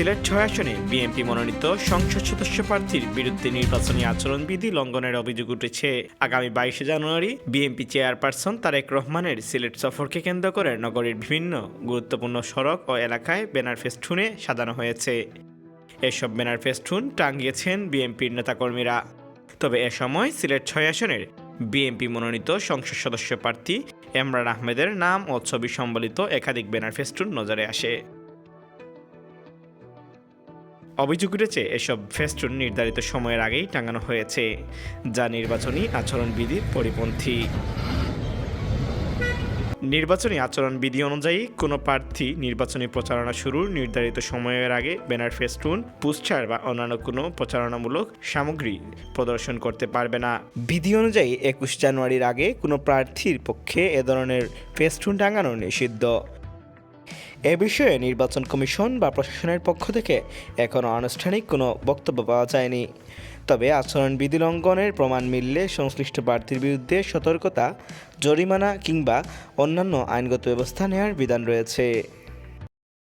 সিলেট ৬ আসনে বিএনপি মনোনীত সংসদ সদস্য প্রার্থীর বিরুদ্ধে নির্বাচনী আচরণবিধি লঙ্ঘনের অভিযোগ উঠেছে। আগামী ২২ জানুয়ারি বিএনপি চেয়ারপারসন তারেক রহমানের সিলেট সফরকে কেন্দ্র করে নগরীর বিভিন্ন গুরুত্বপূর্ণ সড়ক ও এলাকায় ব্যানার ফেস্টুনে সাজানো হয়েছে। এসব ব্যানার ফেস্টুন টাঙিয়েছেন বিএনপির নেতাকর্মীরা। তবে এ সময় সিলেট ৬ আসনের বিএনপি মনোনীত সংসদ সদস্য প্রার্থী এমরান আহমেদের নাম ও ছবি সম্বলিত একাধিক ব্যানার ফেস্টুন নজরে আসে। অভিযোগ উঠেছে এসব ফেস্টুন নির্ধারিত সময়ের আগেই টাঙানো হয়েছে, যা নির্বাচনী আচরণবিধির পরিপন্থী। নির্বাচনী আচরণবিধি অনুযায়ী কোনো প্রার্থী নির্বাচনী প্রচারণা শুরুর নির্ধারিত সময়ের আগে ব্যানার ফেস্টুন, পোস্টার বা অন্যান্য কোনো প্রচারণামূলক সামগ্রী প্রদর্শন করতে পারবে না। বিধি অনুযায়ী ২১ জানুয়ারির আগে কোনো প্রার্থীর পক্ষে এ ধরনের ফেস্টুন টাঙানো নিষিদ্ধ। এ বিষয়ে নির্বাচন কমিশন বা প্রশাসনের পক্ষ থেকে এখনও আনুষ্ঠানিক কোনো বক্তব্য পাওয়া যায়নি। তবে আচরণবিধি লঙ্ঘনের প্রমাণ মিললে সংশ্লিষ্ট প্রার্থীর বিরুদ্ধে সতর্কতা, জরিমানা কিংবা অন্যান্য আইনগত ব্যবস্থা নেওয়ার বিধান রয়েছে।